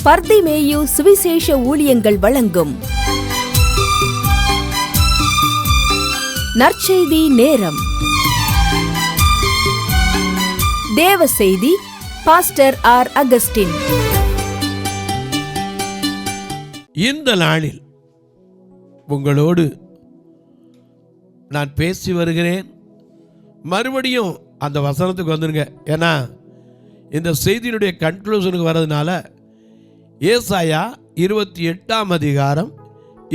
பர்திமேயு சுவிசேஷ ஊழியங்கள் வழங்கும் நற்செய்தி நேரம். தேவ செய்தி பாஸ்டர் ஆர். அகஸ்டின். இந்த நாளில் உங்களோடு நான் பேசி வருகிறேன். மறுபடியும் அந்த வசனத்துக்கு வந்துருங்க. ஏன்னா இந்த செய்தியினுடைய கன்க்ளூஷனுக்கு வர்றதுனால ஏசாயா 28ஆம் அதிகாரம்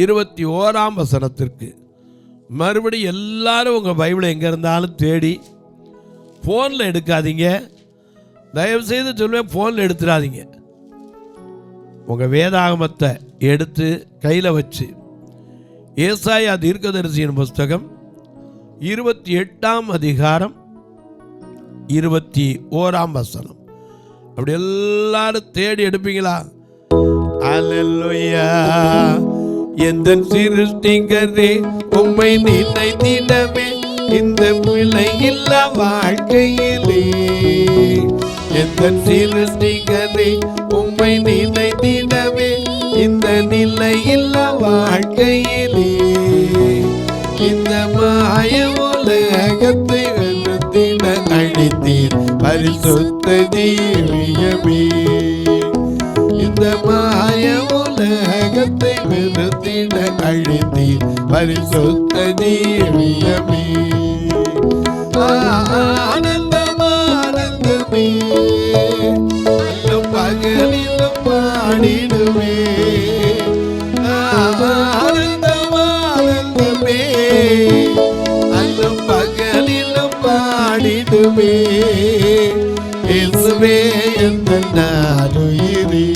21ஆம் வசனத்திற்கு மறுபடியும் எல்லாரும் உங்கள் பைபிளை எங்கே இருந்தாலும் தேடி ஃபோனில் எடுக்காதீங்க. தயவுசெய்து சொல்லுவேன், ஃபோனில் எடுத்துடாதீங்க. உங்கள் வேதாகமத்தை எடுத்து கையில் வச்சு ஏசாயா தீர்க்கதரிசியின் புஸ்தகம் 28ஆம் அதிகாரம் 21ஆம் வசனம் அப்படி எல்லாரும் தேடி எடுப்பீங்களா? அல்லேலூயா. எந்த சிருஷ்டிகரே உம்மை நினைத்திடவே இந்த பிழை இல்ல வாழ்க்கையிலே. எந்த சிருஷ்டிகரே உம்மை நினைத்திடவே இந்த நிலை இல்ல வாழ்க்கையிலே. இந்த மாய உலகத்தை வெறுத்திட அழித்தீர் பரிசுத்த ஜீவியமே. இந்த மாய உலகத்தை வெறுத்திட அழித்தீர் பரிசுத்த ஜீவியமே. ஆனந்தம் ஆனந்தமே, பகலிலும் பாடிடுவே. ஆனந்தம் ஆனந்தமே, அல்லும் பகலிலும் பாடிடுவே. இயேசுவே எந்த நாருயிரே,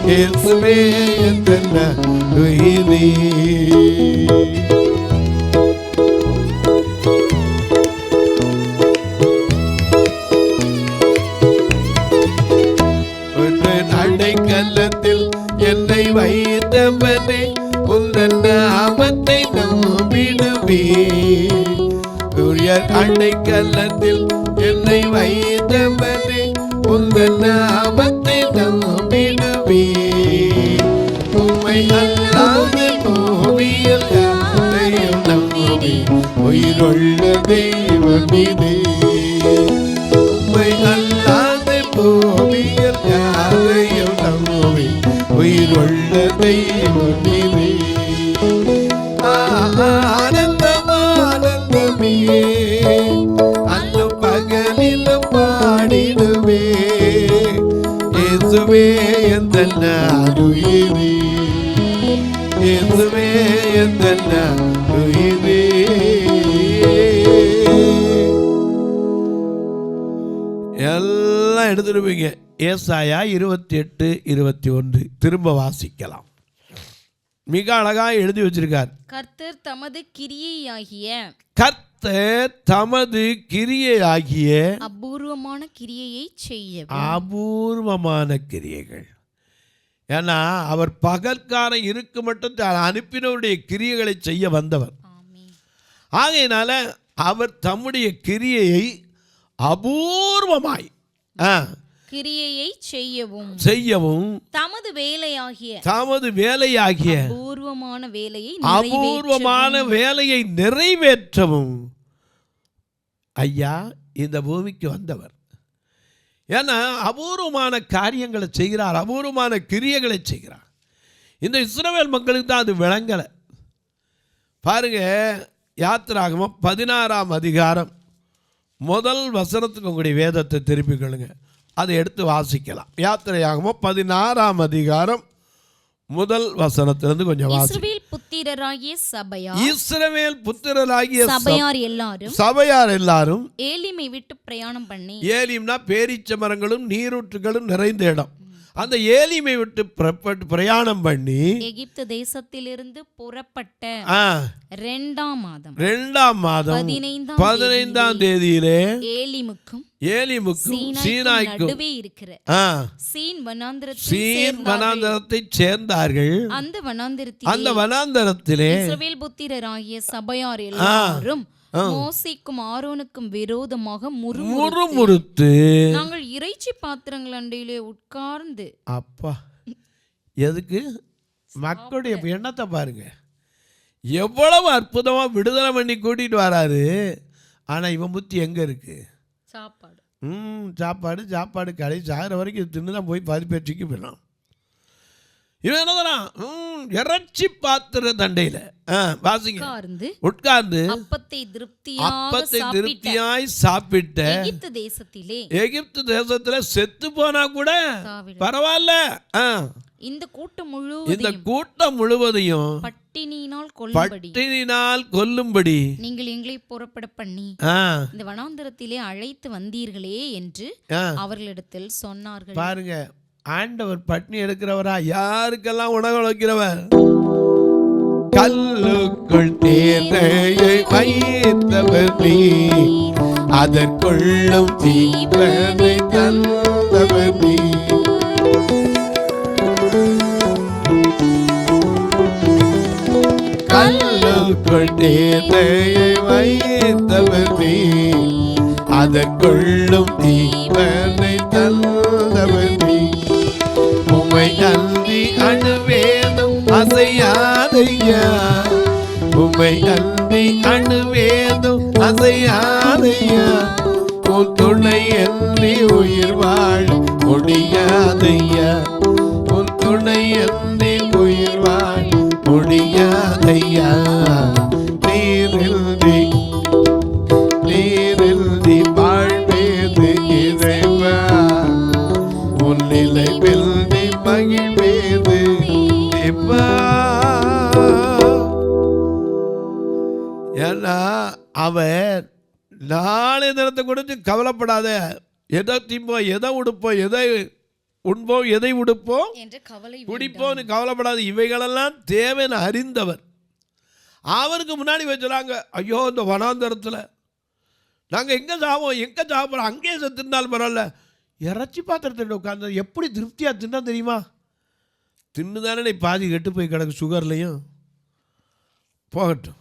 இயேசுவே எந்த நாருயிரே. அடைக்கலத்தில் என்னை வைத்தவனே, உந்தன் நாமத்தை நம்பிடுவே. அடைக்கலத்தில் என்னை வைத்தவனே, உந்தன் நாமத்தை நம்பிடுவே. உம்மை அல்லாத கோவியல் யாரையும் நம்பி உயிருள்ள தெய்வமிதே. உம்மை அல்லாத கோவியல் யாரையும் நம்பி உயிருள்ள தெய்வமிதே. ஆனந்தம் ஆனந்தமே, அல்லும் பகலிலும் பாடிடுவே. இயேசுவே எந்த நாருயிரே, இயேசுவே எந்த நாருயிரே. எல்லாம் எடுத்துருவீங்க. ஏசாயா 28:21 திரும்ப வாசிக்கலாம். மிக அழகாக எழுதி வச்சிருக்கார். கர்த்தர் தமது கிரியையாகிய அபூர்வமான கிரியையை செய்ய. அபூர்வமான கிரியைகள். ஏன்னா அவர் பகற்காரம் இருக்கு மட்டும் அனுப்பினவருடைய கிரியைகளை செய்ய வந்தவர். ஆகையினால அவர் தம்முடைய கிரியையை அபூர்வமாய் கிரியையை செய்யவும் தமது வேலையாகிய அபூர்வமான வேலையை நிறைவேற்றவும் ஐயா இந்த பூமிக்கு வந்தவர். ஏன்னா அபூர்வமான காரியங்களை செய்கிறார், அபூர்வமான கிரியைகளை செய்கிறார். இந்த இஸ்ரவேல் மக்களுக்கு தான் அது விளங்கலை. பாருங்க, யாத்திராகமம் 16ஆம் அதிகாரம் முதல் வசனத்துக்கு உங்களுடைய வேதத்தை திருப்பிக் கொள்ளுங்க. அதை எடுத்து வாசிக்கலாம். யாத்திரையாகமம் 16ஆம் அதிகாரம் முதல் வசனத்திலிருந்து கொஞ்சம் வாசிக்கலாம். இஸ்ரவேல் புத்திரராகிய சபையார் எல்லாரும் ஏலிமை விட்டு பிரயாணம் பண்ணி. ஏலிம்னா பேரீச்ச மரங்களும் நீரூற்றுகளும் நிறைந்த இடம். அந்த ஏலிமை விட்டு பிரயாணம் பண்ணி எகிப்து தேசத்திலிருந்து புறப்பட்ட 2ஆம் மாதம் 15ஆம் தேதியிலே ஏலிமுக்கும் சீனாய்க்கும் நடுவே இருக்கிற சீன் வனாந்தரத்தை சேர்ந்தார்கள். அந்த வனாந்தரத்திலே இஸ்ரவேல் புத்திரராகிய சபையார் எல்லாரும் மோசேக்கும் ஆரோனுக்கும் விரோதமாக முறுமுறுத்து நாங்கள் இறைச்சி பாத்திரங்கள் அண்டையிலே உட்கார்ந்து. அப்பா, எதுக்கு? மக்களுடைய எண்ணத்தை பாருங்க, எவ்வளவு அற்புதமா விடுதலை பண்ணி கூட்டிட்டு வராரு. ஆனா இவன் புத்தி எங்க இருக்கு? சாப்பாடு. சாப்பாடு சாப்பாடு கடை சாகிற வரைக்கும் தின்னுதான் போய் பாதிப்பேற்றிக்கு போயிடலாம். இவன் என்னதான் இறைச்சி பாத்திர தண்டையில வாசிங்க உட்கார்ந்து அப்பத்தை திருப்தியாய் சாப்பிட்ட எகிப்து தேசத்துல செத்து போனா கூட பரவாயில்ல. இந்த கூட்டம் முழுவதையும் பட்டினியினால் கொல்லும்படி நீங்கள் எங்களை புறப்பட பண்ணி இந்த வனாந்தரத்திலே அழைத்து வந்தீர்களே என்று அவர்களிடத்தில் சொன்னார்கள். பாருங்க, ஆண்டவர் பட்டினி எடுக்கிறவரா? யாருக்கெல்லாம் உணவு வைக்கிறவர்? கல்லுக்குள் தேரையை வைத்தவர் நீ, அதற்குள்ளும் தீபனை தந்தவர் நீ. கல்லுக்குள் தேரையை வைத்தவர் நீ, அதற்குள்ளும் தீபனை தந்தவர் நீ. உம்மை அன்றி அணுவேதும் அசையாதையா, உம்மை அன்றி அணுவேதும் அசையாதையா. உன் துணை என்று உயிர் வாழ முடியாதையா, உன் துணை என்று உயிர் வாழ முடியாதையா. நீரில்தி நீரில்தி வாழ்வேது இறைவா, உன் நிலைவில் மகிழ்வேது தேவா. ஏன்னா அவர் நாளை தினத்தை குறித்து கவலைப்படாத. எதை திம்போம், எதை உடுப்போம், எதை உண்போம், எதை உடுப்போம், குடிப்போம்னு கவலைப்படாது. இவைகளெல்லாம் தேவைன்னு அறிந்தவர். அவருக்கு முன்னாடி வச்சுறாங்க, ஐயோ இந்த வனாந்தரத்தில் நாங்கள் எங்கே சாவோம், எங்கே சாப்பிட்றோம், அங்கேயே செத்துருந்தாலும் பரவாயில்ல, இறைச்சி பாத்திரத்தில் உட்காந்து எப்படி திருப்தியாக தின்னா தெரியுமா? தின்னு தானே பாதி கெட்டு போய் கிடக்கு, சுகர்லையும் போகட்டும்.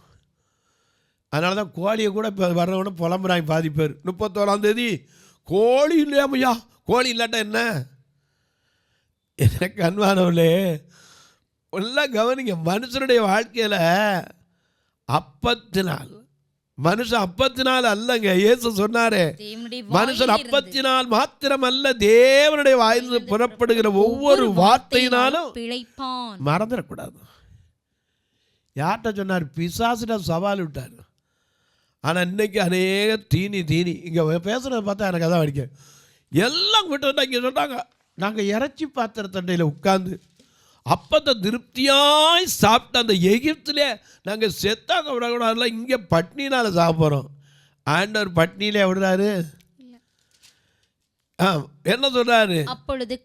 அதனால தான் கோழியை கூட இப்போ வர்றவன புலம்புறாங்க பாதி பேர். 31ஆம் தேதி கோழி இல்லையாமையா, கோழி இல்லாட்டா என்ன? எனக்கு அன்பானவர்களே, எல்லாம் கவனிங்க. மனுஷனுடைய வாழ்க்கையில் அப்பத்தினால், மனுஷன் அப்பத்தினால் அல்லங்க. இயேசு சொன்னாரே, மனுஷன் அப்பத்தினால் மாத்திரம் அல்ல, தேவனுடைய வாயிலிருந்து புறப்படுகிற ஒவ்வொரு வார்த்தையினாலும் மறந்துடக்கூடாது. யார்கிட்ட சொன்னார்? பிசாசிட்ட சவால் விட்டார். ஆனால் இன்னைக்கு அநேக தீனி இங்கே பேசுகிறத பார்த்தா எனக்கு அதான் வடிக்க எல்லாம் விட்டு இங்கே சொன்னாங்க, நாங்கள் இறைச்சி பாத்திர தண்டையில் உட்காந்து அப்பத்தை திருப்தியாய் சாப்பிட்ட அந்த எகிப்திலே நாங்கள் செத்தாங்க விடக்கூடாதுல, இங்கே பட்னினால் சாப்பிட்றோம். ஆண்டவர் பட்னியிலே விடுறாரு. என்ன சொல்றாரு? அப்பொழுது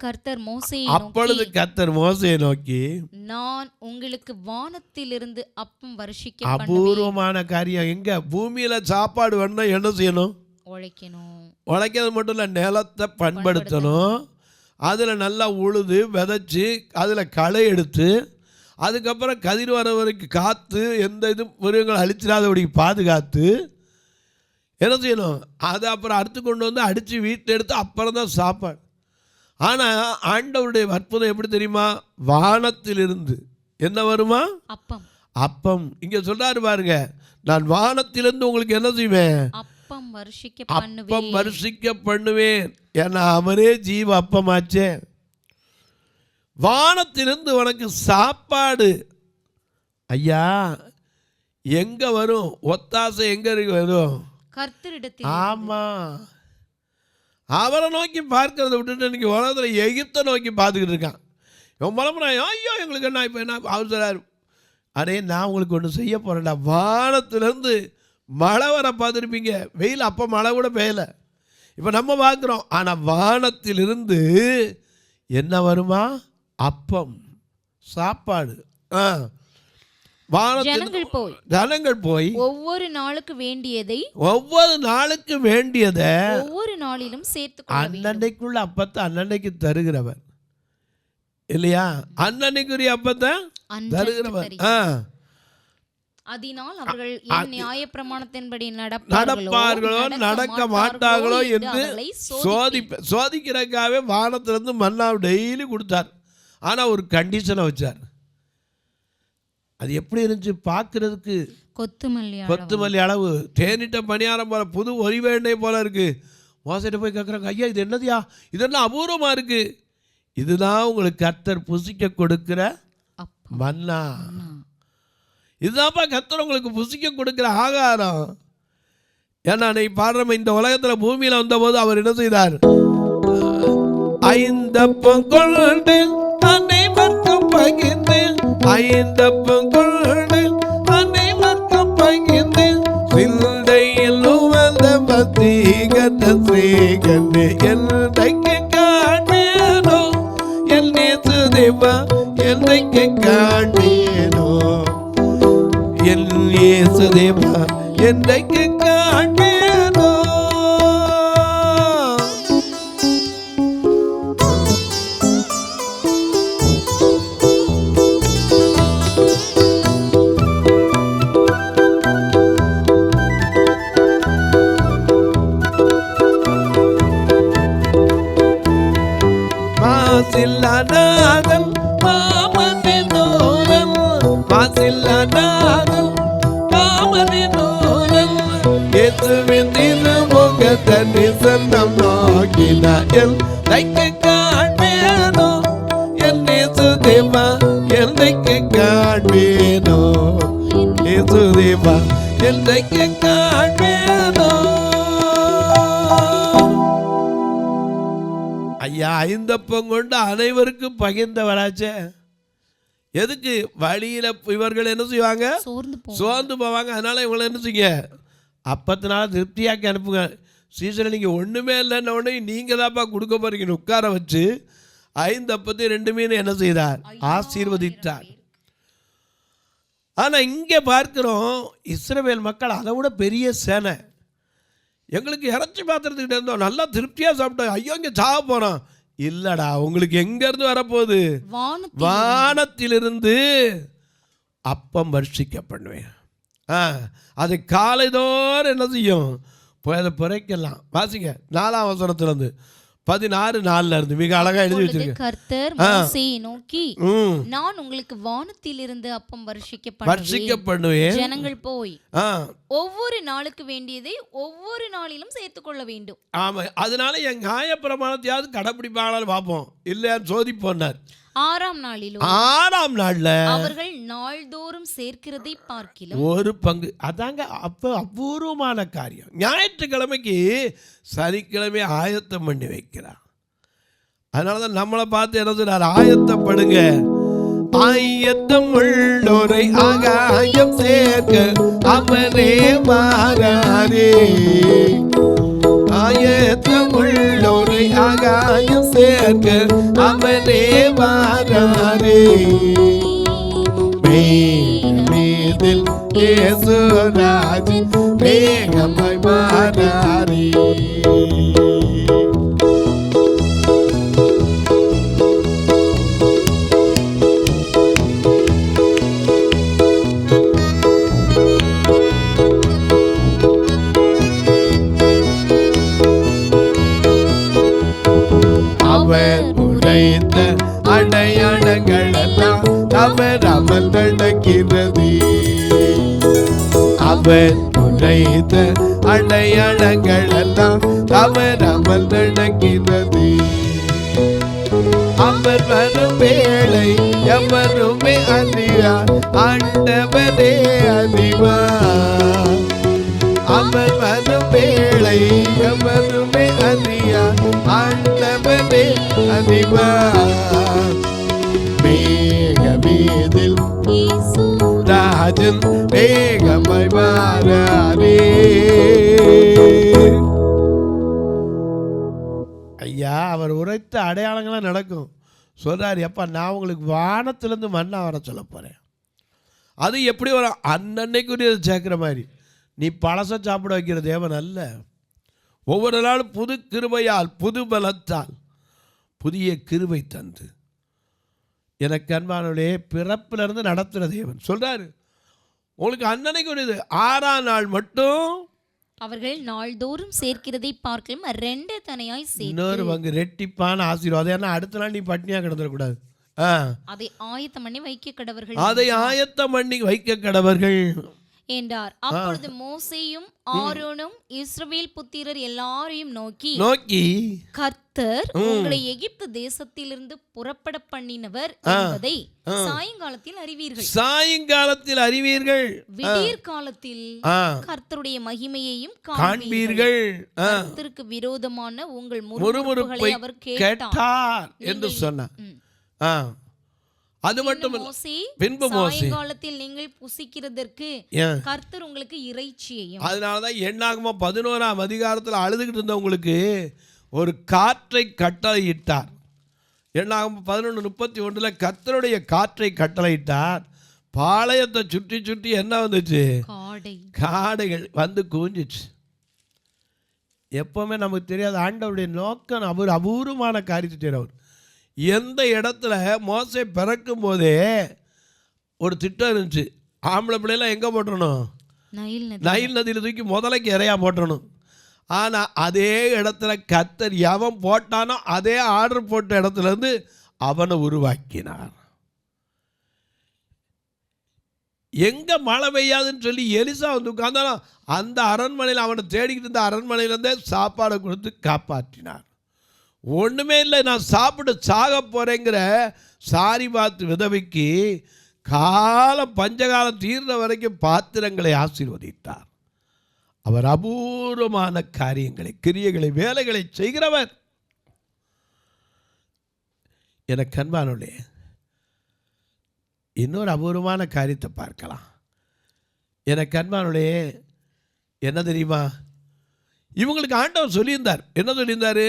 கர்த்தர் மோசேயை நோக்கி, நான் உங்களுக்கு வானத்திலிருந்து அப்பம் வருஷிக்க. அபூர்வமான காரியம். எங்க பூமியில சாப்பாடு வேணும், என்ன செய்யணும்? உழைக்கிறது மட்டும் இல்லை, நிலத்தை பண்படுத்தணும். அதில் நல்லா உழுது விதைச்சி அதில் களை எடுத்து அதுக்கப்புறம் கதிர் வர வரைக்கும் காத்து எந்த இதுவும் மிருகங்கள் அழிச்சிடாதபடி பாதுகாத்து என்ன செய்யணும்? அதை அப்புறம் அறுத்து கொண்டு வந்து அடித்து வீட்டில் எடுத்து அப்புறம் தான் சாப்பாடு. ஆனால் ஆண்டவருடைய அற்புதம் எப்படி தெரியுமா? வானத்திலிருந்து என்ன வருமா? அப்பம். இங்கே சொல்றாரு பாருங்க, நான் வானத்திலிருந்து உங்களுக்கு என்ன செய்வேன்? அப்பம் வருஷிக்க பண்ணுவேன். ஏன்னா அவரே ஜீவ அப்பமாச்சே. வானத்திலிருந்து உனக்கு சாப்பாடு. ஐயா, எங்க வரும் ஒத்தாசை? எங்க இருக்கு வரும்? கர்த்தரிடத்தில். ஆமா, அவரை நோக்கி பார்க்கறத விட்டுட்டு இன்னைக்கு உலகத்தில் எகிப்தை நோக்கி பார்த்துக்கிட்டு இருக்கான். இவன் பலமுறை ஐயோ எங்களுக்கு என்ன இப்போ என்ன அவசராரு. அடே, நான் உங்களுக்கு ஒன்று செய்ய போகிறேன்டா. வானத்திலேருந்து மழை வர பார்த்துருப்பீங்க, வெயில் அப்போ மழை கூட பெய்யலை, இப்போ நம்ம பார்க்குறோம். ஆனால் வானத்திலிருந்து என்ன வருமா? அப்பம், சாப்பாடு. ஜனங்கள் போய் ஒவ்வொரு நாளுக்கு வேண்டியதை ஒவ்வொரு நாளிலும் சேர்த்து அன்னன்னைக்குள்ள அப்பத்தை அன்னன்னைக்கு தருகிறவர் இல்லையா? அன்னன்னைக்குரிய அப்பத்தை தருகிறவர். அதனால் அவர்கள் என் நியாயப்பிரமாணத்தின்படி நடப்பார்களோ நடக்க மாட்டார்களோ என்று சோதிக்கிறதுக்காகவே வானத்திலிருந்து மன்னா டெய்லி கொடுத்தார். ஆனால் ஒரு கண்டிஷனை வச்சார். அது எப்படி இருந்துச்சு பார்க்கறதுக்கு? கொத்துமல்லி அளவு, தேனிட்ட பணியாரம் போல, புது ஒலிவேண்டை போல இருக்கு. மோசைட்ட போய் கேட்குறாங்க, ஐயா இது என்னதுயா, இதெல்லாம் அபூர்வமாக இருக்கு. இதுதான் உங்களுக்கு கர்த்தர் புசிக்க கொடுக்கிற மன்னா. இதுதான்ப்பா கர்த்தர் உங்களுக்கு புசிக்க கொடுக்கிற ஆகாரம். ஏன்னா நீ பாடுற இந்த உலகத்தில் பூமியில் வந்தபோது அவர் என்ன செய்தார்? 5 அப்பம் கொண்டு அனைவருக்கும் பகிர்ந்து, 5 அப்பம் கொண்டு அனைவருக்கும் பகிர்ந்து, சிந்தையில் உவந்த பத்திகத்த ஸ்ரீகண்டே என்றைக்கு காண்பேனோ என் நேசு தேவா, என்றைக்கு காண்பேனோ என் இயேசு தேவா, என்றைக்கு காண்பேனோ. மாசில்லாதல் மாமனினோரன், மாசில்லாதல் மாமனினோரன், இயேசுவின் திருமுகத்தை நிசன்னம் நோக்கின என்றைக்கு காண்பேனோ என் இயேசு தேவா, என்றைக்கு காண்பேனோ இயேசு தேவா, என்றைக்கு காண்பேனோ. ஐயா 5 அப்பம் கொண்டு அனைவருக்கும் பகிர்ந்தவராச்சே. எதுக்கு? வழியில் இவர்கள் என்ன செய்வாங்க? சோர்ந்து போவாங்க. அதனால் இவங்களை என்ன செய்யுங்க? அப்பத்தினால திருப்தியாக்கி அனுப்புங்க. சீசனில் நீங்கள் ஒன்றுமே இல்லைன்ன உடனே நீங்கள் தான்ப்பா கொடுக்க போறீங்கன்னு உட்கார வச்சு 5 அப்பத்தையும் 2 மீன் என்ன செய்தார்? ஆசீர்வதித்தார். ஆனால் இங்கே பார்க்கிறோம், இஸ்ரவேல் மக்கள் அதை விட பெரிய சேனை. எங்களுக்கு இறைச்சி பாத்திரத்துக்கிட்ட இருந்தோம், நல்லா திருப்தியாக சாப்பிட்டோம், ஐயோ இங்கே சாக போகிறோம். இல்லடா, உங்களுக்கு எங்கேருந்து வரப்போகுது? வானத்திலிருந்து அப்பம் வர்ஷிக்க பண்ணுவேன். அது காலைதோறும் என்ன செய்யும்? போய் அதை புரைக்கலாம். வாசிங்க 4ஆம் வசனத்திலிருந்து 16:4 இருந்து மிக அழகா எழுதி வச்சிருக்கேன். கர்த்தர் மோசேயை நோக்கி, நான் உங்களுக்கு வானத்திலிருந்து அப்பம் வர்ஷிக்க பண்ணுவேன். ஜனங்கள் போய் ஒவ்வொரு நாளுக்கு வேண்டியதை ஒவ்வொரு நாளிலும் சேர்த்துக் கொள்ள வேண்டும். ஆமா, அதனால என் நியாயப்பிரமாணத்தையாவது கடைபிடிப்பாங்களான்னு பார்ப்போம், இல்லையான்னு சோதிப்போனார். 6ஆம் நாள்ல அவர்கள் நாள்தோறும் சேர்க்கிறதை பார்க்கிலும் ஒரு பங்கு. அதாங்க அப்ப அபூர்வமான காரியம். ஞாயிற்றுக்கிழமைக்கு சனிக்கிழமை ஆயத்தம் பண்ணி வைக்கிறான். அதனாலதான் நம்மளை பார்த்து என்ன சொல்றாரு? ஆயத்தப்படுங்க. ஆயத்தம் உள்ளோரை ஆகாயம் சேர்க்க அவரே மாறாரே. ஆயத்தம் உள்ளோரை ஆகாயம் சேர்க்க அவனே மாறாரே. மேகமேதில் இயேசுராஜன் மேகமாய் மாறாரே. அவர் உரைத்த அடையாளங்கள் எல்லாம் தவறாமல் நடக்கிறது. அவர் உரைத்த அடையாளங்கள் எல்லாம் தவறாமல் நடக்கிறது. அவர் வரும் வேளை எவருமே அறிவார், ஆண்டவரே அறிவார். அவர் வரும் வேளை எவருமே அறியார், ஆண்டவரே அறிவார். மேகமேதில் ராஜன் மேகமாய் மாறாரே. ஐயா, அவர் உரைத்த அடையாளங்கள்லாம் நடக்கும். சொல்றாரு, எப்பா நான் உங்களுக்கு வானத்திலிருந்து மண்ணா வர சொல்ல போறேன். அது எப்படி வரும்? அன்னன்னைக்குரிய சேர்க்கிற மாதிரி. நீ பழச சாப்பிட வைக்கிற தேவன் அல்ல. ஒவ்வொரு நாளும் புது கிருபையால் புது பலத்தால் புதிய கிருபை தந்து எனக்கு அன்பானவர்களே பிறப்பிலிருந்து நடத்துகிற தேவன். சொல்றாரு, உங்களுக்கு அன்னன்னைக்கு ஒரு இது. 6ஆம் நாள் மட்டும் அவர்கள் நாள்தோறும் சேர்க்கிறதை பார்க்கலாம் 2 தனையாய் சேர்த்து இன்னொரு பங்கு ரெட்டிப்பான ஆசீர்வாதம். ஏன்னா அடுத்த நாள் நீ பட்னியாக கிடந்துடக்கூடாது. அதை ஆயத்தம் பண்ணி வைக்க கடவர்கள், அதை ஆயத்தம் பண்ணி வைக்க கடவர்கள் என்றார். அப்பொழுது மோசேயும் ஆரோனும் இஸ்ரவேல் புத்திரர் எல்லாரையும் நோக்கி கர்த்தர் உங்களை எகிப்து தேசத்திலிருந்து புறப்பட பண்ணினவர் என்பதை சாயங்காலத்தில் அறிவீர்கள், விடியற் காலத்தில் கர்த்தருடைய மகிமையையும் காண்பீர்கள். கர்த்தருக்கு விரோதமான உங்கள் முறுமுறுப்புகளை அவர் கேட்டார் என்று சொன்னார். அது மட்டும் பின்பு சாயங்காலத்தில் நீங்கள் புசிக்கிறதற்கு கர்த்தர் உங்களுக்கு இறைச்சியையும். அதனாலதான் என்னாகுமா 11ஆம் அதிகாரத்தில் அழுதுகிட்டு இருந்தவங்களுக்கு ஒரு காற்றை கட்டளையிட்டார். என்னாகும் 11:31 கர்த்தருடைய காற்றை கட்டளையிட்டார். பாளையத்தை சுற்றி சுற்றி என்ன வந்துச்சு? காடைகள் வந்து குவிஞ்சிச்சு. எப்பவுமே நமக்கு தெரியாத ஆண்டவருடைய நோக்கம் அவர் அபூர்வமான காரியத்தை செய்கிறவர். எந்த இடத்துல மோசே பிறக்கும் போதே ஒரு திட்டம் இருந்துச்சு. ஆம்பளை பிள்ளைலாம் எங்கே போட்டுறணும்? நைல் நதியில் தூக்கி முதலைக்கு இறையா போட்டணும். ஆனால் அதே இடத்துல கர்த்தர் எவன் போட்டானோ அதே ஆர்டர் போட்ட இடத்துலேருந்து அவனை உருவாக்கினார். எங்கே மழை பெய்யாதுன்னு சொல்லி எலிசா வந்து உட்கார்ந்தாலும் அந்த அரண்மனையில் அவனை தேடிக்கிட்டு இருந்த அரண்மனையிலேருந்தே சாப்பாடை கொடுத்து காப்பாற்றினார். ஒன்றுமே இல்லை, நான் சாப்பிட்டு சாக போகிறேங்கிற சாரிபாத் விதவைக்கு காலம் பஞ்சகாலம் தீர்ந்த வரைக்கும் பாத்திரங்களை ஆசீர்வதித்தார். அவர் அபூர்வமான காரியங்களை, கிரியைகளை, வேலைகளை செய்கிறவர். எனக்கு அன்பானவர்களே, இன்னொரு அபூர்வமான காரியத்தை பார்க்கலாம். எனக்கு அன்பானவர்களே, என்ன தெரியுமா? இவங்களுக்கு ஆண்டவர் சொல்லியிருந்தார். என்ன சொல்லியிருந்தார்?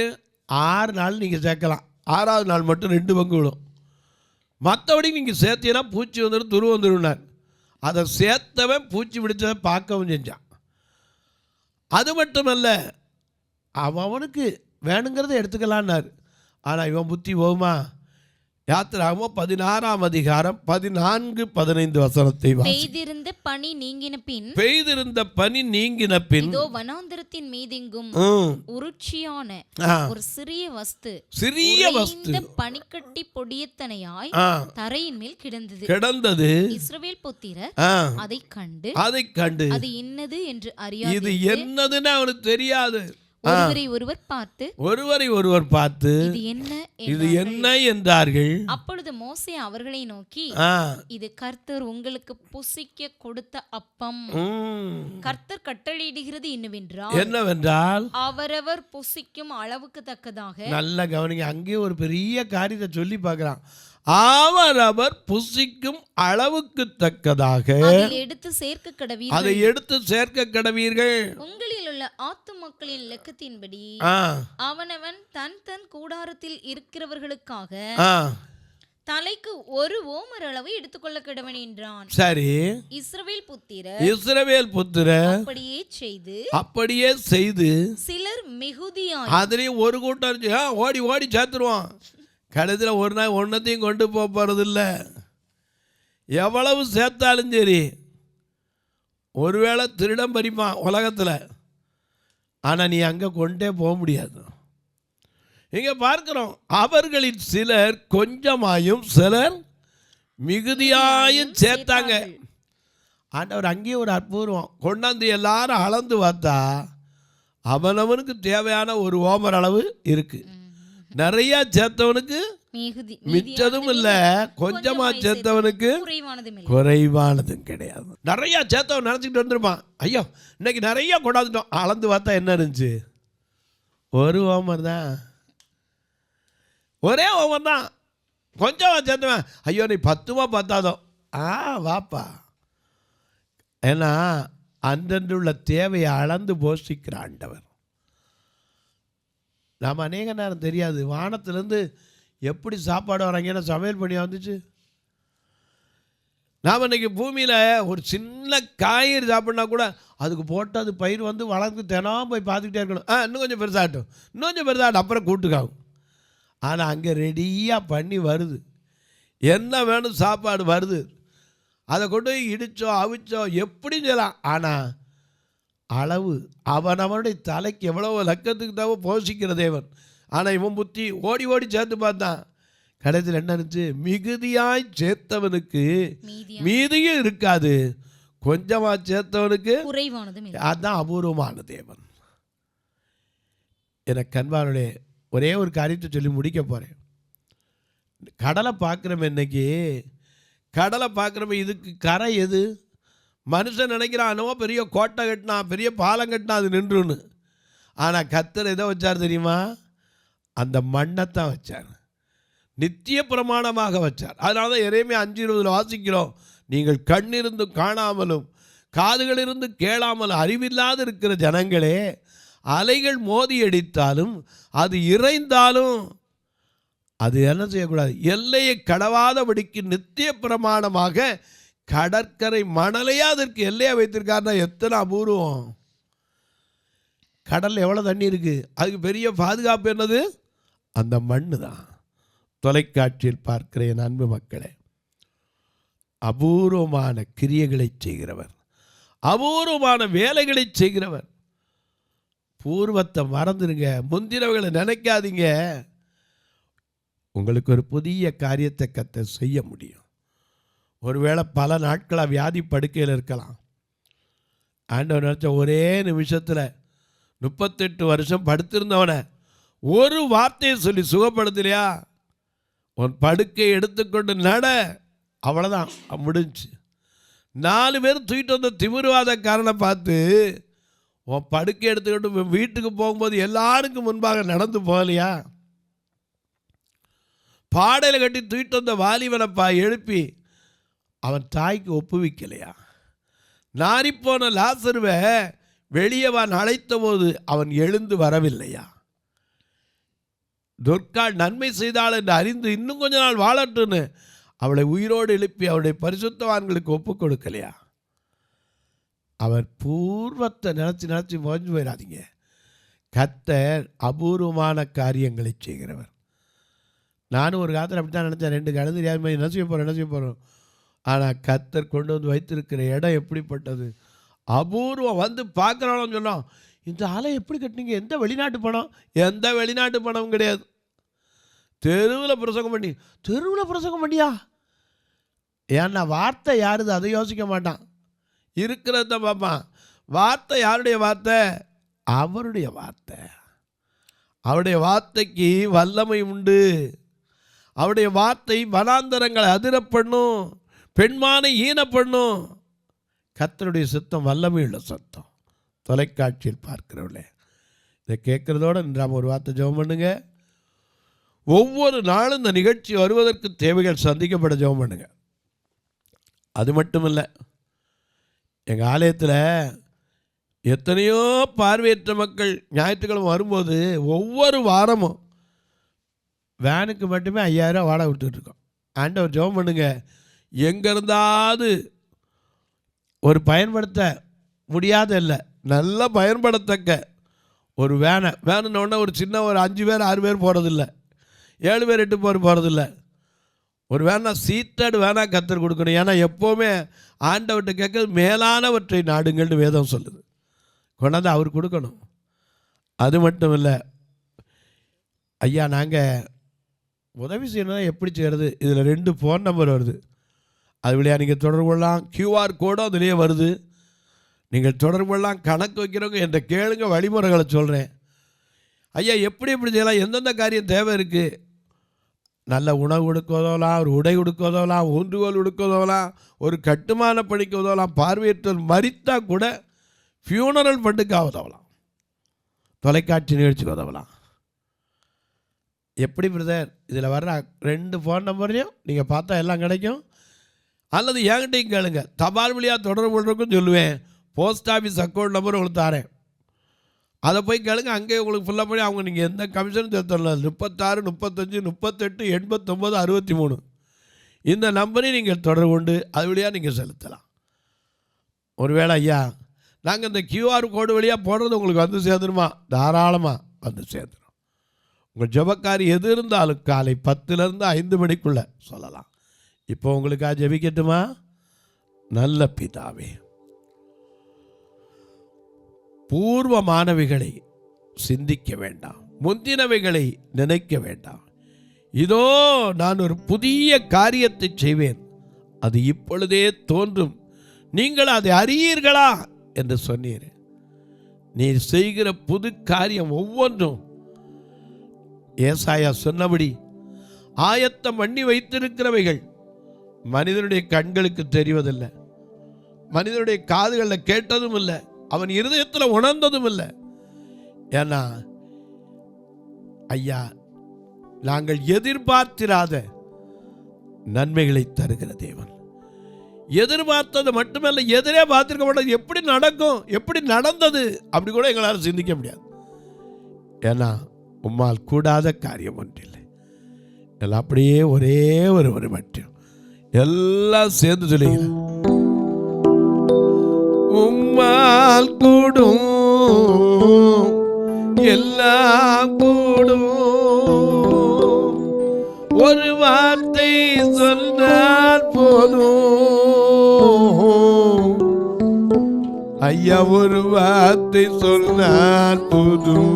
6 நாள் நீங்கள் சேர்க்கலாம், 6ஆவது நாள் மட்டும் 2 பங்கு விடும். மற்றபடி நீங்கள் சேர்த்தீங்கன்னா பூச்சி வந்துடும், துரு வந்துடுனார். அதை சேர்த்தவன் பூச்சி பிடிச்சதை பார்க்கவும் செஞ்சான். அது மட்டுமல்ல, அவனுக்கு வேணுங்கிறத எடுத்துக்கலான்னார். ஆனால் இவன் புத்தி போகுமா? யாத்திராகமம் 16ஆம் அதிகாரம் 14-15 வசனத்தை பெய்திருந்த பனி நீங்கின பின் இதோ வனாந்திரத்தின் மீதெங்கும் உருட்சியான ஒரு சிறிய வஸ்து பனிக்கட்டி பொடியத்தனையாய் தரையின் மேல் கிடந்தது. இஸ்ரவேல் புத்திரர் அதை கண்டு அது என்னது என்று அறியாது. இது என்னதுன்னு அவனுக்கு தெரியாது. ஒருவரை ஒருவர் பார்த்து இது என்ன என்றார்கள். அப்பொழுது மோசே அவர்களை நோக்கி, இது கர்த்தர் உங்களுக்கு புசிக்க கொடுத்த அப்பம். கர்த்தர் கட்டளையிடுகிறது என்னவென்றால் அவரவர் புசிக்கும் அளவுக்கு தக்கதாக. நல்ல கவனிங்க, அங்கே ஒரு பெரிய காரியத்தை சொல்லி பார்க்கிறான். அவரவர் புசிக்கும் அளவுக்கு தக்கதாக அதை எடுத்து சேர்க்க கடவீர்கள். உங்களில் உள்ள ஆத்துமக்களின் லெக்கத்தின்படி அவனவன் தன் கூடாரத்தில் இருக்கிறவர்களுக்காக தலைக்கு ஒரு ஓமர் அளவு எடுத்துக்கொள்ள கடவன் என்றான். சரி, இஸ்ரவேல் புத்திரர் அப்படியே செய்து சிலர் மிகுதியாய் அதுலயும் ஒரு கூட்டம் ஓடி ஓடி சேர்த்துருவான். கடைசியில் ஒரு நாள் ஒன்றத்தையும் கொண்டு போகிறதில்ல. எவ்வளவு சேர்த்தாலும் சரி, ஒருவேளை திருடம் பறிப்பான் உலகத்தில், ஆனால் நீ அங்கே கொண்டே போக முடியாது. இங்கே பார்க்கிறோம், அவர்களில் சிலர் கொஞ்சமாயும் சிலர் மிகுதியாயும் சேர்த்தாங்க. ஆண்டவர் அங்கேயும் ஒரு அற்புதம் கொண்டாந்து எல்லாரும் அளந்து பார்த்தா அவனவனுக்கு தேவையான ஒரு ஓமர் அளவு இருக்குது. நிறைய சேர்த்தவனுக்கு மிச்சதும் இல்லை, கொஞ்சமா சேர்த்தவனுக்கு குறைவானதும் கிடையாது. நிறைய சேர்த்தவன் நினைச்சிட்டு வந்துருப்பான், ஐயோ இன்னைக்கு நிறைய கொண்டாந்துட்டோம். அளந்து பார்த்தா என்ன இருந்துச்சு? ஒரு ஓமர் தான், ஒரே ஓமர் தான். கொஞ்சமா சேர்த்தவன், ஐயோ நீ 10 பத்தாதோ, வாப்பா. ஏன்னா அன்றன்றுள்ள தேவையை அளந்து போஷிக்கிற ஆண்டவர். நாம் அநேக நேரம் தெரியாது, வானத்திலேருந்து எப்படி சாப்பாடு வராங்கன்னா சமையல் பண்ணி வந்துச்சு. நாம் இன்றைக்கி பூமியில் ஒரு சின்ன காய்கறி சாப்பிட்னா கூட அதுக்கு போட்டு அது பயிர் வந்து வளர்ந்து தினம் போய் பார்த்துக்கிட்டே இருக்கணும். இன்னும் கொஞ்சம் பெருசாகட்டும், இன்னும் கொஞ்சம் பெருசாகட்டும், அப்புறம் கூட்டுக்காகும். ஆனால் அங்கே ரெடியாக பண்ணி வருது, என்ன வேணும் சாப்பாடு வருது. அதை கொண்டு போய் இடிச்சோ அவிச்சோ எப்படி செய்யலாம். ஆனால் அளவு அவனுடைய தலைக்கு எவ்வளோ லக்கத்துக்கு தவிர போஷிக்கிற தேவன். ஆனால் இவன் புத்தி ஓடி ஓடி சேர்த்து பார்த்தான். கடைசியில் என்ன இருந்துச்சு? மிகுதியாய் சேர்த்தவனுக்கு மீதியும் இருக்காது, கொஞ்சமாக சேர்த்தவனுக்கு குறைவானது. அதுதான் அபூர்வமான தேவன். எனக்கு கண்பானுடைய ஒரே ஒரு காரியத்தை சொல்லி முடிக்க போகிறேன். கடலை பார்க்குறோம், இன்னைக்கு கடலை பார்க்குறப்ப இதுக்கு கரை எது? மனுஷன் நினைக்கிறானோ பெரிய கோட்டை கட்டினா, பெரிய பாலம் கட்டினா அது நின்றுன்னு. ஆனால் கர்த்தர் எதை வச்சார் தெரியுமா? அந்த மண்ணைத்தான் வச்சார், நித்திய பிரமாணமாக வச்சார். அதனால தான் எரேமியா 5:20 வாசிக்கிறோம், நீங்கள் கண்ணிருந்து காணாமலும் காதுகளிலிருந்து கேளாமலும் அறிவில்லாது இருக்கிற ஜனங்களே, அலைகள் மோதி அடித்தாலும் அது இறைந்தாலும் அது என்ன செய்யக்கூடாது? எல்லையை கடவாதபடிக்கு நித்திய பிரமாணமாக கடற்கரை மணலையா அதற்கு எல்லையாக வைத்திருக்காருன்னா எத்தனை அபூர்வம். கடலில் எவ்வளோ தண்ணி இருக்குது, அதுக்கு பெரிய பாதுகாப்பு என்னது? அந்த மண்ணு தான். தொலைக்காட்சியில் பார்க்கிற என் அன்பு மக்களே, அபூர்வமான கிரியைகளை செய்கிறவர், அபூர்வமான வேலைகளை செய்கிறவர். பூர்வத்தை மறந்துடுங்க, முந்தினவர்களை நினைக்காதீங்க. உங்களுக்கு ஒரு புதிய காரியத்தை கர்த்தர் செய்ய முடியும். ஒருவேளை பல நாட்களாக வியாதி படுக்கையில் இருக்கலாம். ஆண்டவர் நினச்ச ஒரே நிமிஷத்தில் 38 வருஷம் படுத்திருந்தவனை ஒரு வார்த்தையை சொல்லி சுகப்படுத்தலையா? உன் படுக்கை எடுத்துக்கொண்டு நட, அவ்வளோதான், முடிஞ்சு. 4 பேர் தூக்கிட்டு வந்த திமிர்வாதக்காரனை பார்த்து உன் படுக்கை எடுத்துக்கிட்டு வீட்டுக்கு போகும்போது எல்லாருக்கும் முன்பாக நடந்து போகலையா? பாடையில் கட்டி தூக்கிட்டு வந்த வாலிபனப்பா எழுப்பி அவன் தாய்க்கு ஒப்புவிக்கலையா? நாரிப்போன லாசருவை வெளியே அழைத்த போது அவன் எழுந்து வரவில்லையா? துர்கா நன்மை செய்தாள் என்று அறிந்து இன்னும் கொஞ்ச நாள் வாழட்டுன்னு அவளை உயிரோடு எழுப்பி அவருடைய பரிசுத்தவான்களுக்கு ஒப்பு கொடுக்கலையா? அவர் பூர்வத்தை நினச்சி மோஞ்சு போயிடாதீங்க. கர்த்தர் அபூர்வமான காரியங்களை செய்கிறவர். நானும் ஒரு காலத்தில் அப்படி தான் நினச்சேன், 2 கழுது தெரியாமல் என்ன செய்ய போகிறோம். ஆனால் கர்த்தர் கொண்டு வந்து வைத்திருக்கிற இடம் எப்படிப்பட்டது, அபூர்வம். வந்து பார்க்குறாலும் சொன்னோம், இந்த ஆலை எப்படி கட்டினீங்க? எந்த வெளிநாட்டு பணம்? எந்த வெளிநாட்டு பணமும் கிடையாது. தெருவில் பிரசங்கம் பண்ணியா? ஏன்னா வார்த்தை யாருது அதை யோசிக்க மாட்டான், இருக்கிறத பார்ப்பான். வார்த்தை யாருடைய வார்த்தை? அவருடைய வார்த்தை. அவருடைய வார்த்தைக்கு வல்லமை உண்டு. அவருடைய வார்த்தை வனாந்தரங்களை அதிர பண்ணும், பெண்மானை ஈன பண்ணும். கர்த்தருடைய சத்தம் வல்லமையுள்ள சத்தம். தொலைக்காட்சியில் பார்க்கிறவர்களே, இதை கேட்குறதோடு நாம் ஒரு வார்த்தை ஜெபம் பண்ணுங்க. ஒவ்வொரு நாளும் இந்த நிகழ்ச்சி வருவதற்கு தேவைகள் சந்திக்கப்பட ஜெபம் பண்ணுங்க. அது மட்டும் இல்லை, எங்கள் ஆலயத்தில் எத்தனையோ பார்வையற்ற மக்கள் ஞாயிற்றுக்கிழமை வரும்போது ஒவ்வொரு வாரமும் வேனுக்கு மட்டுமே 5000 வாடகை விட்டுருக்கோம். ஆண்டவர் ஜெபம் பண்ணுங்க, எங்கே இருந்தாவது ஒரு பயன்படுத்த முடியாத இல்லை, நல்லா பயன்படுத்தக்க ஒரு வேணுன்னொன்னே ஒரு சின்ன ஒரு 5 பேர் 6 பேர் போகிறதில்ல, 7 பேர் 8 பேர் போகிறதில்ல. ஒரு வேணா சீட்டடு வேணா கர்த்தர் கொடுக்கணும். ஏன்னா எப்போவுமே ஆண்டவர்கிட்ட கேட்க மேலானவற்றை நாடுங்கள்னு வேதம் சொல்லுது. கொண்டாந்து அவர் கொடுக்கணும். அது மட்டும் இல்லை, ஐயா நாங்கள் உதவி செய்யணும்னா எப்படி செய்கிறது? இதில் 2 ஃபோன் நம்பர் வருது, அது வழியாக நீங்கள் தொடர்பு கொள்ளலாம். QR கோடும் அதுலேயே வருது, நீங்கள் தொடர்பு கொள்ளலாம். கணக்கு வைக்கிறவங்க என்ற கேளுங்க, வழிமுறைகளை சொல்கிறேன். ஐயா எப்படி செய்யலாம், எந்தெந்த காரியம் தேவை இருக்குது? நல்ல உணவு கொடுக்க உதவலாம், ஒரு உடை கொடுக்க உதவலாம், ஊன்றுகோல் கொடுக்க உதவலாம், ஒரு கட்டுமான பணிக்கு உதவலாம், பார்வையற்றல் மரித்தா கூட ஃபியூனரல் ஃபண்டுக்காக உதவலாம், தொலைக்காட்சி நிகழ்ச்சிக்கு உதவலாம். எப்படி பிரதர்? இதில் வர்ற 2 ஃபோன் நம்பரையும் நீங்கள் பார்த்தா எல்லாம் கிடைக்கும். அல்லது என்கிட்டையும் கேளுங்க, தபால் வழியாக தொடர்பு கொள்றதுக்கும் சொல்லுவேன். போஸ்ட் ஆஃபீஸ் அக்கௌண்ட் நம்பர் உங்களுக்கு தரேன், அதை போய் கேளுங்க. அங்கே உங்களுக்கு ஃபுல்லாக பண்ணி அவங்க நீங்கள் எந்த கமிஷனும் சேர்த்தலாம். 36 35 38 89 63 இந்த நம்பரையும் நீங்கள் தொடர்பு கொண்டு அது வழியாக நீங்கள் செலுத்தலாம். ஒருவேளை ஐயா நாங்கள் இந்த QR கோடு வழியாக போடுறது உங்களுக்கு வந்து சேர்ந்துருமா? தாராளமாக வந்து சேர்ந்துடும். உங்கள் ஜெபக்காரி எது இருந்தாலும் காலை 10 to 5 மணிக்குள்ளே சொல்லலாம். இப்போ உங்களுக்காக ஜெபிக்கட்டுமா? நல்ல பிதாவே, பூர்வமானவைகளை சிந்திக்க வேண்டாம், முந்தினவைகளை நினைக்க வேண்டாம். இதோ நான் ஒரு புதிய காரியத்தை செய்வேன், அது இப்பொழுதே தோன்றும், நீங்கள் அதை அறியீர்களா என்று சொன்னீர். நீர் செய்கிற புது காரியம் ஒவ்வொன்றும் ஏசாயா சொன்னபடி ஆயத்தம் பண்ணி வைத்திருக்கிறவைகள் மனிதனுடைய கண்களுக்கு தெரிவதில்லை, மனிதனுடைய காதுகளில் கேட்டதும் இல்லை, அவன் இருதயத்தில் உணர்ந்ததும் இல்லை. ஏன்னா ஐயா, நாங்கள் எதிர்பார்த்திராத நன்மைகளை தருகிற தேவன். எதிர்பார்த்தது மட்டுமல்ல, எதிரே பார்த்திருக்க மாட்டது, எப்படி நடக்கும், எப்படி நடந்தது அப்படி கூட எங்களால் சிந்திக்க முடியாது. ஏன்னா உம்மால் கூடாத காரியம் ஒன்றில்லை. எல்லாம் அப்படியே ஒரே ஒரு மட்டும் எல்லாம் சேர்ந்து சொல்லுகிறேன். உம்மால் கூடும் எல்லாம் கூடும், ஒரு வார்த்தை சொன்னால் போதும். ஐயா, ஒரு வார்த்தை சொன்னால் போதும்.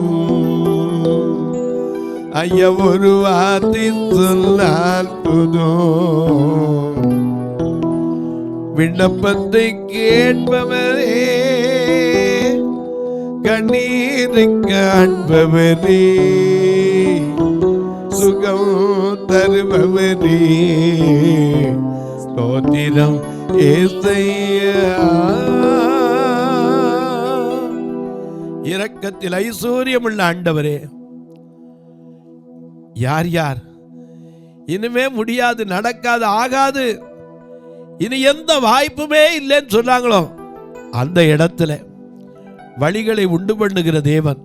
ஐயா, ஒரு வார்த்தை சொன்னால் போதும். விண்ணப்பத்தை கேட்பவரே, கண்ணீரை காண்பவரே, சுகம் தருபவரே, ஸ்தோத்திரம் ஏசையா. இரக்கத்தில் ஐஸ்வர்யமுள்ள ஆண்டவரே, யார் யார் இனிமே முடியாது, நடக்காது, ஆகாது, இனி எந்த வாய்ப்புமே இல்லைன்னு சொன்னாங்களோ அந்த இடத்துல வழிகளை உண்டு பண்ணுகிற தேவன்,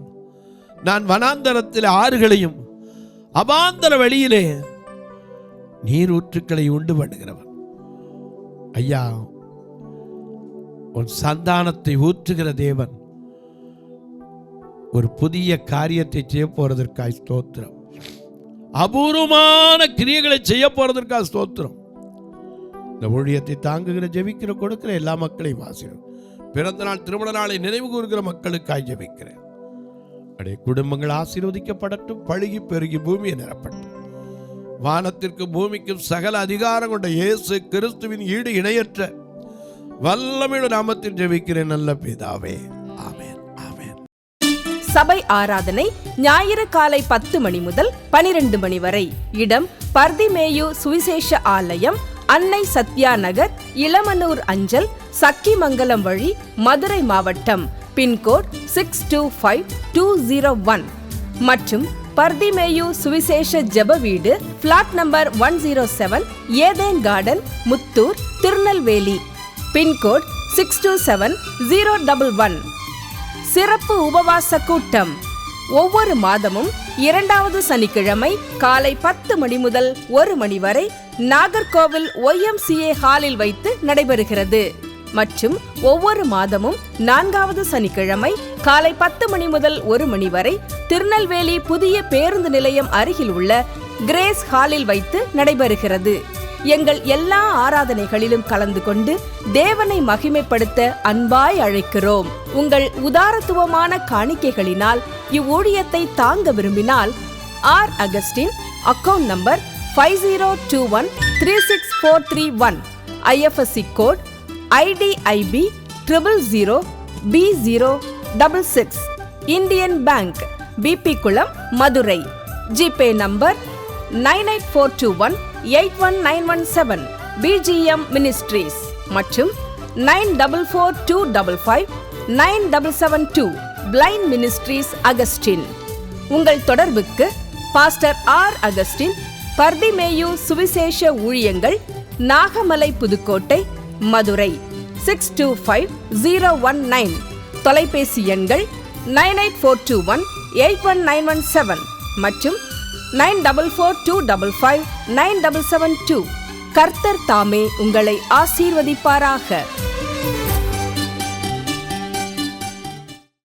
நான் வனாந்தரத்தில் ஆறுகளையும் அபாந்தர வழியிலே நீரூற்றுக்களை உண்டு பண்ணுகிறவன். ஐயா, உன் சந்தானத்தை ஊற்றுகிற தேவன், ஒரு புதிய காரியத்தை செய்ய போறதற்காக ஸ்தோத்திரம். அபூர்வமான கிரியைகளை செய்ய போறதற்காக ஸ்தோத்திரம். இந்த ஊழியத்தை தாங்குகிற, ஜெபிக்கிற, கொடுக்கிற எல்லா மக்களையும் ஆசீர்வதியும். பிறந்த நாள், திருமண நாளை நினைவு கூறுகிற மக்களுக்காய் ஜெபிக்கிறேன். அப்படியே குடும்பங்கள் ஆசீர்வதிக்கப்படட்டும், பழுகி பெருகி பூமியை நிரப்பட்டும். வானத்திற்கும் பூமிக்கும் சகல அதிகாரம் கொண்ட இயேசு கிறிஸ்துவின் ஈடு இணையற்ற வல்லமையுள்ள நாமத்தில் ஜெபிக்கிறேன் நல்ல பிதாவே, ஆமென், ஆமென். சபை ஆராதனை ஞாயிறு காலை 10 மணி முதல் 12 மணி வரை. இடம் பர்திமேயு சுவிசேஷ ஆலயம், அன்னை சத்யா நகர், இளமனூர் அஞ்சல், சக்கிமங்கலம் வழி, மதுரை மாவட்டம். பின்கோட் 625201 மற்றும் பர்திமேயு சுவிசேஷ ஜெப வீடு, flat number 107, Eden garden, Muthur, Tirunelveli. Pin code 627011. சிறப்பு உபவாச கூட்டம் ஒவ்வொரு மாதமும் 2வது சனிக்கிழமை காலை 10 மணி முதல் 1 மணி வரை நாகர்கோவில் YMCA ஹாலில் வைத்து நடைபெறுகிறது. மற்றும் ஒவ்வொரு மாதமும் 4வது சனிக்கிழமை காலை 10 மணி முதல் 1 மணி வரை திருநெல்வேலி புதிய பேருந்து நிலையம் அருகில் உள்ள கிரேஸ் ஹாலில் வைத்து நடைபெறுகிறது. எங்கள் எல்லா ஆராதனைகளிலும் கலந்து கொண்டு தேவனை மகிமைப்படுத்த அன்பாய் அழைக்கிறோம். உங்கள் உதாரத்துவமான காணிக்கைகளினால் இவ்வூழியத்தை தாங்க விரும்பினால் R Augustine, account number 5021364331, IFSC code IDIB 000B066, Indian bank, BP Kulam, Madurai. GPay number 9842181917, BGM ministries மற்றும் 9442559772, பிளைண்ட் மினிஸ்ட்ரீஸ் அகஸ்டின். உங்கள் தொடர்புக்கு பாஸ்டர் ஆர் அகஸ்டின், பர்திமேயு சுவிசேஷ ஊழியங்கள், நாகமலை, புதுக்கோட்டை, மதுரை 625019. தொலைபேசி எண்கள் 9842181917 மற்றும் 9442559772. கர்த்தர் தாமே உங்களை ஆசீர்வதிப்பாராக.